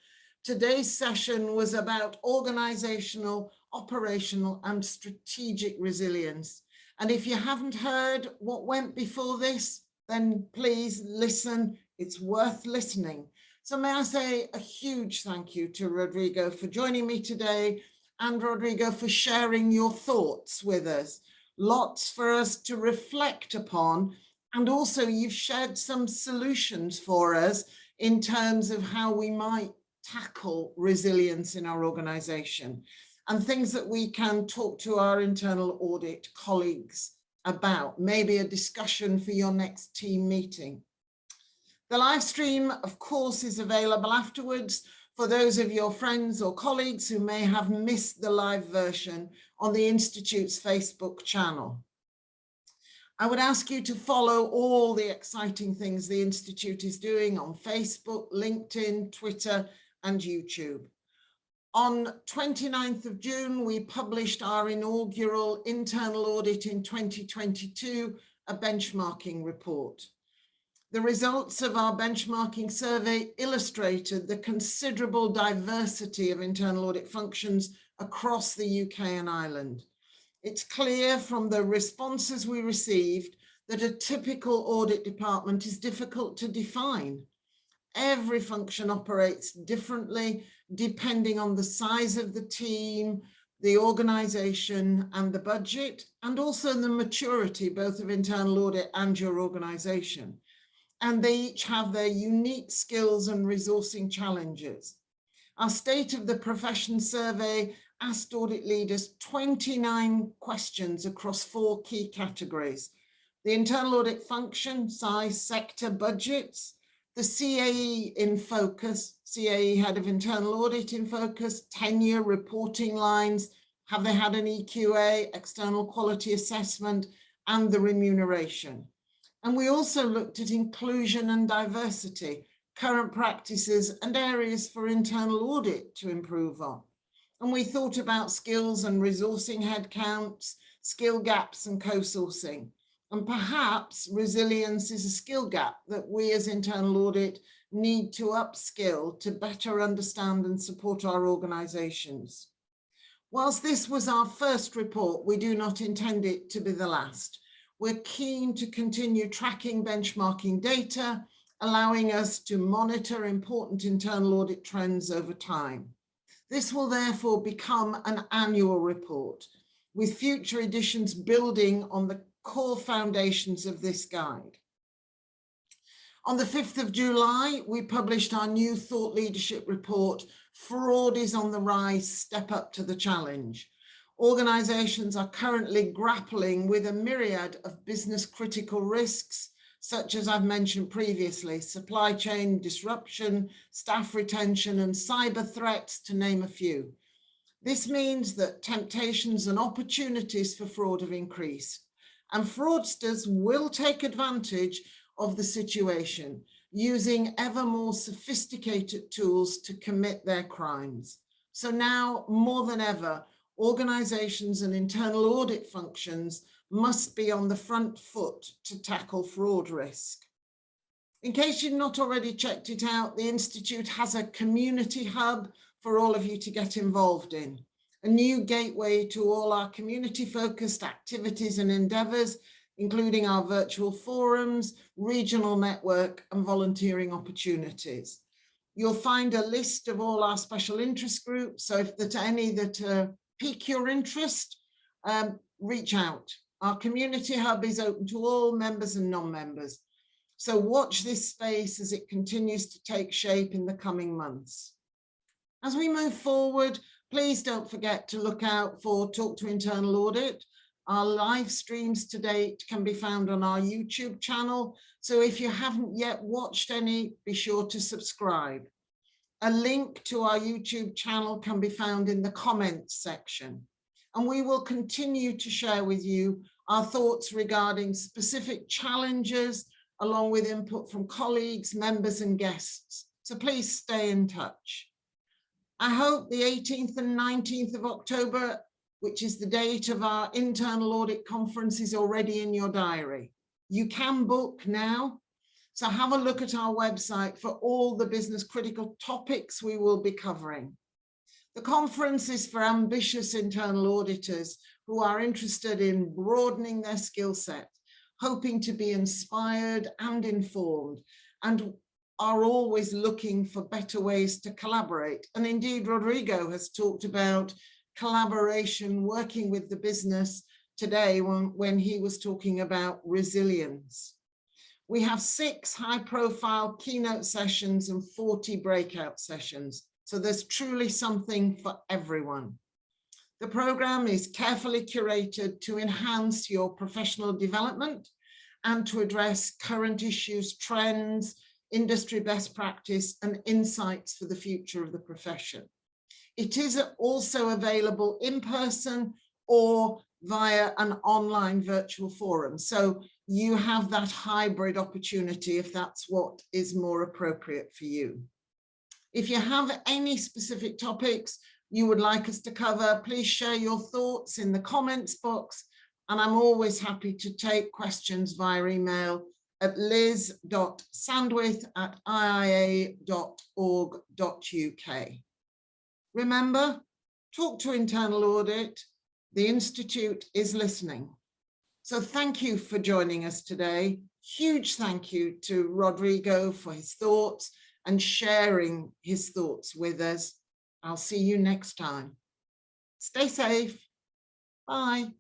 Today's session was about organizational, operational, and strategic resilience. And if you haven't heard what went before this, then please listen. It's worth listening. So may I say a huge thank you to Rodrigo for joining me today, and Rodrigo for sharing your thoughts with us. Lots for us to reflect upon. And also you've shared some solutions for us in terms of how we might tackle resilience in our organization and things that we can talk to our internal audit colleagues about, maybe a discussion for your next team meeting. The live stream, of course, is available afterwards for those of your friends or colleagues who may have missed the live version on the Institute's Facebook channel. I would ask you to follow all the exciting things the Institute is doing on Facebook, LinkedIn, Twitter, and YouTube. On 29th of June, we published our inaugural Internal Audit in 2022, a benchmarking report. The results of our benchmarking survey illustrated the considerable diversity of internal audit functions across the UK and Ireland. It's clear from the responses we received that a typical audit department is difficult to define. Every function operates differently depending on the size of the team, the organisation and the budget, and also the maturity both of internal audit and your organisation. And they each have their unique skills and resourcing challenges. Our State of the Profession survey asked audit leaders 29 questions across 4 key categories: the internal audit function, size, sector, budgets, the CAE in focus, CAE head of internal audit in focus, tenure, reporting lines, have they had an EQA, external quality assessment, and the remuneration. And we also looked at inclusion and diversity, current practices and areas for internal audit to improve on. And we thought about skills and resourcing headcounts, skill gaps and co-sourcing. And perhaps resilience is a skill gap that we as internal audit need to upskill to better understand and support our organisations. Whilst this was our first report, we do not intend it to be the last. We're keen to continue tracking benchmarking data, allowing us to monitor important internal audit trends over time. This will therefore become an annual report, with future editions building on the core foundations of this guide. On the 5th of July, we published our new thought leadership report, Fraud is on the Rise, Step Up to the Challenge. Organisations are currently grappling with a myriad of business critical risks, such as I've mentioned previously, supply chain disruption, staff retention, and cyber threats, to name a few. This means that temptations and opportunities for fraud have increased, and fraudsters will take advantage of the situation, using ever more sophisticated tools to commit their crimes. So now, more than ever, organisations and internal audit functions must be on the front foot to tackle fraud risk. In case you've not already checked it out, the Institute has a community hub for all of you to get involved in, a new gateway to all our community-focused activities and endeavours, including our virtual forums, regional network and volunteering opportunities. You'll find a list of all our special interest groups. So if there's any that pique your interest, reach out. Our community hub is open to all members and non-members. So watch this space as it continues to take shape in the coming months. As we move forward, please don't forget to look out for Talk to Internal Audit. Our live streams to date can be found on our YouTube channel. So if you haven't yet watched any, be sure to subscribe. A link to our YouTube channel can be found in the comments section. And we will continue to share with you our thoughts regarding specific challenges, along with input from colleagues, members and guests. So please stay in touch. I hope the 18th and 19th of October, which is the date of our internal audit conference, is already in your diary. You can book now. So have a look at our website for all the business critical topics we will be covering. The conference is for ambitious internal auditors who are interested in broadening their skill set, hoping to be inspired and informed, and are always looking for better ways to collaborate. And indeed, Rodrigo has talked about collaboration, working with the business today when he was talking about resilience. We have 6 high-profile keynote sessions and 40 breakout sessions. So there's truly something for everyone. The program is carefully curated to enhance your professional development and to address current issues, trends, industry best practice, and insights for the future of the profession. It is also available in person or via an online virtual forum. So you have that hybrid opportunity if that's what is more appropriate for you. If you have any specific topics you would like us to cover, please share your thoughts in the comments box. And I'm always happy to take questions via email at liz.sandwith@iia.org.uk. Remember, talk to Internal Audit. The Institute is listening. So thank you for joining us today. Huge thank you to Rodrigo for his thoughts and sharing his thoughts with us. I'll see you next time. Stay safe. Bye.